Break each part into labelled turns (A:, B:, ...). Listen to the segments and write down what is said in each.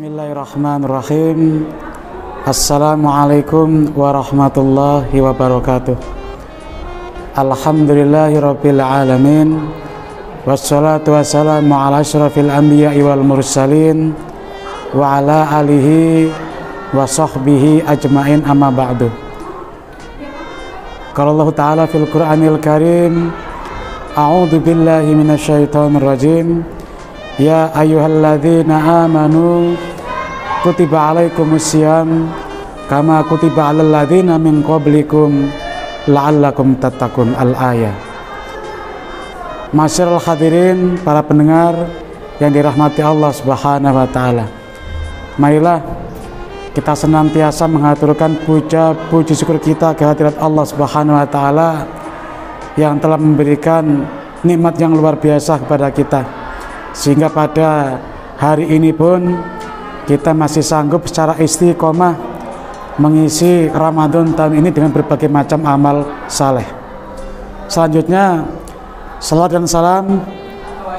A: Bismillahirrahmanirrahim. Assalamualaikum warahmatullahi wabarakatuh. Alhamdulillahirabbil alamin. Wassalatu wassalamu ala asyrafil anbiya'i wal mursalin wa ala alihi wa sahbihi ajmain, amma ba'du. Qala Allah Ta'ala fil Qur'anil Karim, a'udzu billahi minasyaitonir rajim. Ya ayyuhalladzina amanu kutiba alaikumusiyam kama kutiba alal ladzina min qablikum la'allakum tattaqun. Al-ayah. Masyarul hadirin, para pendengar yang dirahmati Allah Subhanahu wa taala. Marilah kita senantiasa mengaturkan puji syukur kita kehadirat Allah Subhanahu wa taala yang telah memberikan nikmat yang luar biasa kepada kita, sehingga pada hari ini pun kita masih sanggup secara istiqomah mengisi Ramadan tahun ini dengan berbagai macam amal saleh. Selanjutnya, salawat dan salam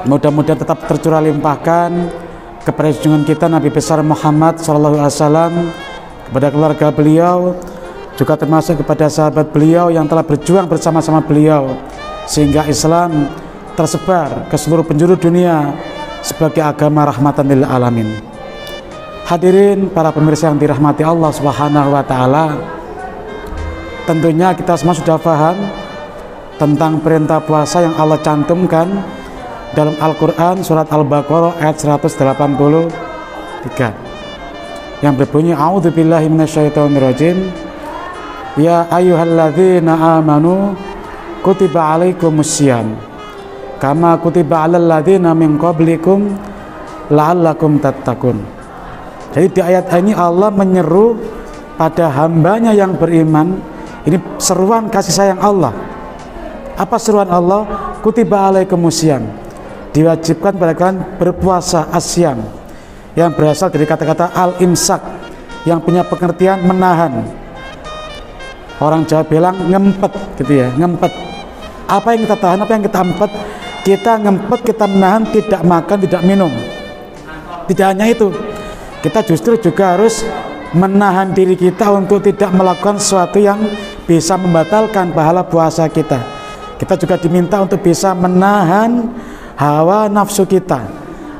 A: mudah-mudahan tetap tercurah limpahkan kepada junjungan kita Nabi besar Muhammad SAW, kepada keluarga beliau, juga termasuk kepada sahabat beliau yang telah berjuang bersama-sama beliau sehingga Islam tersebar ke seluruh penjuru dunia sebagai agama rahmatan lil alamin. Hadirin para pemirsa yang dirahmati Allah Subhanahu wa taala, tentunya kita semua sudah paham tentang perintah puasa yang Allah cantumkan dalam Al-Qur'an surat Al-Baqarah ayat 183 yang berbunyi, a'udzu billahi minasyaitonir rajim. Ya ayyuhalladzina amanu kutiba alaikumusiyam kama kutiba alal ladzina min qablikum la'allakum tattaqun. Jadi di ayat ini Allah menyeru pada hambanya yang beriman. Ini seruan kasih sayang Allah. Apa seruan Allah? Kutiba alaikumusiyam, diwajibkan pada kalian berpuasa, asyam, yang berasal dari kata-kata al-imsak yang punya pengertian menahan. Orang Jawa bilang ngempet gitu ya, ngempet. Apa yang kita tahan, apa yang kita empet? Kita ngempet, kita menahan, tidak makan, tidak minum. Tidak hanya itu, kita justru juga harus menahan diri kita untuk tidak melakukan sesuatu yang bisa membatalkan pahala puasa kita. Kita juga diminta untuk bisa menahan hawa nafsu kita,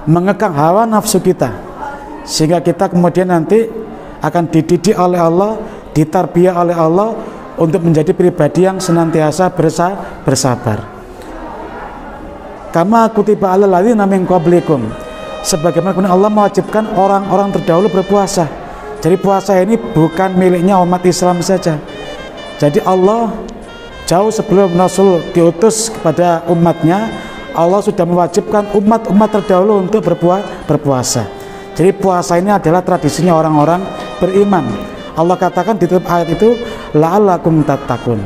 A: mengekang hawa nafsu kita, sehingga kita kemudian nanti akan dididik oleh Allah, ditarbiyah oleh Allah untuk menjadi pribadi yang senantiasa bersabar. Kama kutiba alal ladzina min qablikum, sebagaimana Allah mewajibkan orang-orang terdahulu berpuasa. Jadi puasa ini bukan miliknya umat Islam saja. Jadi Allah jauh sebelum Rasul diutus kepada umatnya, Allah sudah mewajibkan umat-umat terdahulu untuk berpuasa. Jadi puasa ini adalah tradisinya orang-orang beriman. Allah katakan di tutup ayat itu, la'allakum tattaqun,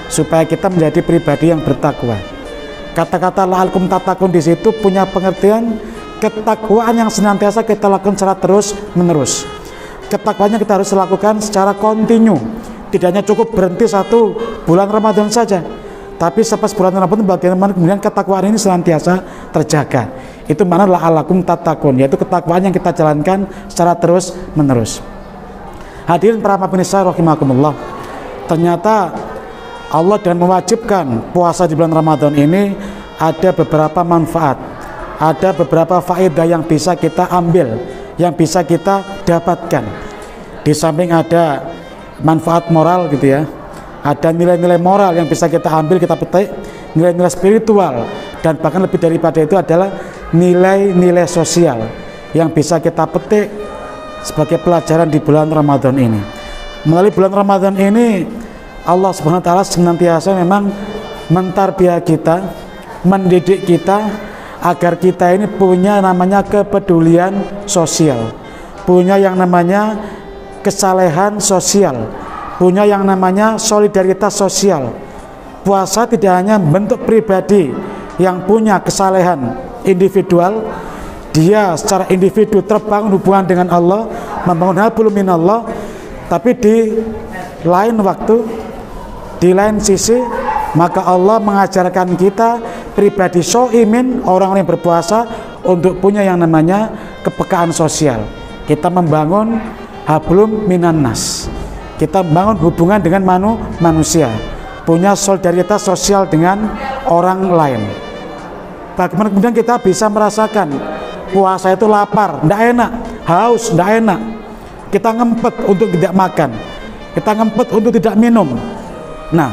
A: supaya kita menjadi pribadi yang bertakwa. Kata-kata la'allakum tattaqun di situ punya pengertian ketakwaan yang senantiasa kita lakukan secara terus menerus. Ketakwaannya kita harus lakukan secara kontinu. Tidak hanya cukup berhenti satu bulan Ramadan saja, tapi selepas bulan Ramadan bagaimana kemudian ketakwaan ini senantiasa terjaga. Itu mana la'allakum tattaqun, yaitu ketakwaan yang kita jalankan secara terus menerus. Hadirin para pemirsa rahimakumullah, ternyata Allah dengan mewajibkan puasa di bulan Ramadan ini ada beberapa manfaat, ada beberapa faedah yang bisa kita ambil, yang bisa kita dapatkan. Di samping ada manfaat moral gitu ya, ada nilai-nilai moral yang bisa kita ambil, kita petik, nilai-nilai spiritual, dan bahkan lebih daripada itu adalah nilai-nilai sosial yang bisa kita petik sebagai pelajaran di bulan Ramadan ini. Melalui bulan Ramadan ini Allah Subhanahu wa taala senantiasa memang mentarbiyah kita, mendidik kita agar kita ini punya namanya kepedulian sosial, punya yang namanya kesalehan sosial, punya yang namanya solidaritas sosial. Puasa tidak hanya bentuk pribadi yang punya kesalehan individual, dia secara individu terbangun hubungan dengan Allah, membangun hablum minallah, tapi di lain waktu, di lain sisi, maka Allah mengajarkan kita pribadi soimin, orang-orang yang berpuasa, untuk punya yang namanya kepekaan sosial. Kita membangun hablum minan nas. Kita membangun hubungan dengan manusia, punya solidaritas sosial dengan orang lain. Bagaimana kemudian kita bisa merasakan puasa itu lapar, tidak enak, haus, tidak enak. Kita ngempet untuk tidak makan, kita ngempet untuk tidak minum. Nah,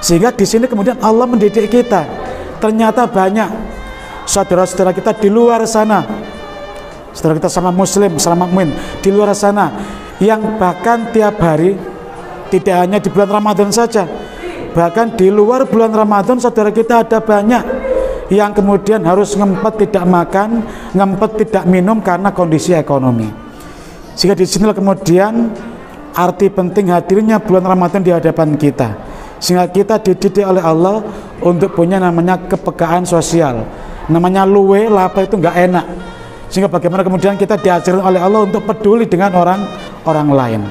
A: sehingga di sini kemudian Allah mendidik kita. Ternyata banyak saudara-saudara kita di luar sana, saudara kita sama muslim, sama mukmin di luar sana, yang bahkan tiap hari, tidak hanya di bulan Ramadan saja, bahkan di luar bulan Ramadan saudara kita ada banyak yang kemudian harus ngempet tidak makan, ngempet tidak minum karena kondisi ekonomi. Sehingga di sinilah kemudian arti penting hadirnya bulan Ramadan di hadapan kita, sehingga kita dididik oleh Allah untuk punya namanya kepekaan sosial, namanya luwe lapar itu nggak enak. Sehingga bagaimana kemudian kita diajarkan oleh Allah untuk peduli dengan orang lain.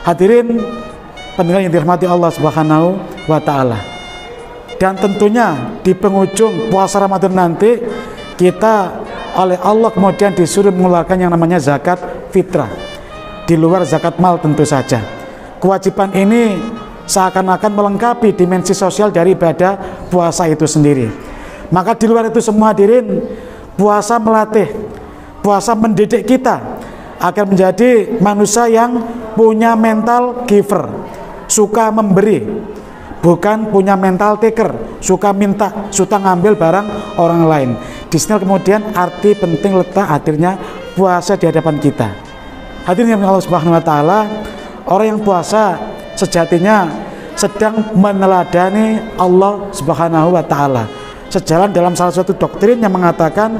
A: Hadirin pendengar yang dirahmati Allah Subhanahu wa Ta'ala, dan tentunya di penghujung puasa Ramadan nanti kita oleh Allah kemudian disuruh mengeluarkan yang namanya zakat fitrah, di luar zakat mal tentu saja. Kewajiban ini seakan-akan melengkapi dimensi sosial dari ibadah puasa itu sendiri. Maka di luar itu semua hadirin, puasa melatih, puasa mendidik kita agar menjadi manusia yang punya mental giver, suka memberi, bukan punya mental taker, suka minta, suka ngambil barang orang lain. Di sini kemudian arti penting letak hadirnya puasa di hadapan kita. Hadirin yang Allah Subhanahu wa Ta'ala, orang yang puasa sejatinya sedang meneladani Allah Subhanahu wa Ta'ala, sejalan dalam salah satu doktrin yang mengatakan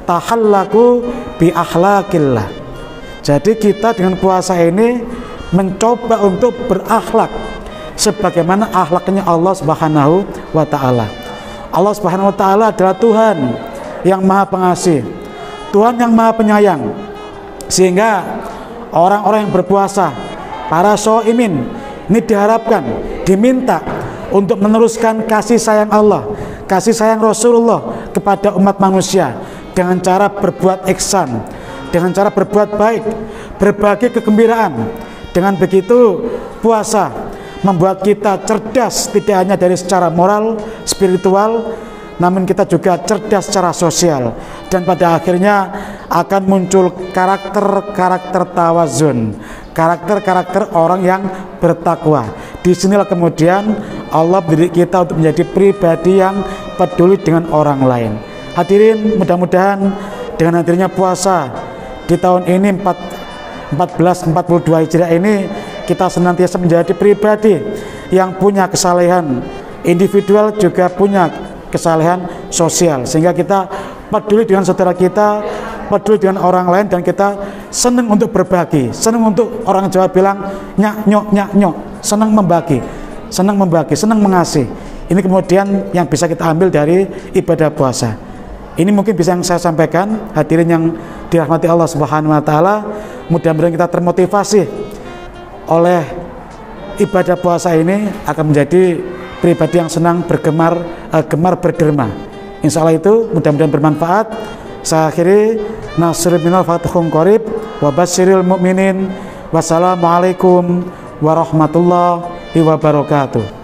A: tahallaku bi akhlaqillah. Jadi kita dengan puasa ini mencoba untuk berakhlak sebagaimana akhlaknya Allah Subhanahu wa Ta'ala. Allah Subhanahu wa Ta'ala adalah Tuhan yang Maha Pengasih, Tuhan yang Maha Penyayang. Sehingga orang-orang yang berpuasa, para shaimin, ini diharapkan, diminta untuk meneruskan kasih sayang Allah, kasih sayang Rasulullah kepada umat manusia dengan cara berbuat ihsan, dengan cara berbuat baik, berbagi kegembiraan. Dengan begitu puasa membuat kita cerdas, tidak hanya dari secara moral, spiritual, namun kita juga cerdas secara sosial, dan pada akhirnya akan muncul karakter-karakter tawazun, karakter-karakter orang yang bertakwa. Disinilah kemudian Allah mendidik kita untuk menjadi pribadi yang peduli dengan orang lain. Hadirin, mudah-mudahan dengan hadirnya puasa di tahun ini 1442 Hijriah ini, kita senantiasa menjadi pribadi yang punya kesalehan individual, juga punya kesalehan sosial, sehingga kita peduli dengan saudara kita, peduli dengan orang lain, dan kita senang untuk berbagi, senang untuk, orang Jawa bilang nyak nyok, senang membagi, senang mengasih. Ini kemudian yang bisa kita ambil dari ibadah puasa. Ini mungkin bisa yang saya sampaikan, hadirin yang dirahmati Allah Subhanahu wa Ta'ala. Mudah-mudahan kita termotivasi oleh ibadah puasa ini akan menjadi pribadi yang senang gemar berderma. Insya Allah itu mudah-mudahan bermanfaat. Saya akhiri, nasrul minal fatihum qarib wa basyiril mu'minin. Wassalamualaikum warahmatullahi wabarakatuh.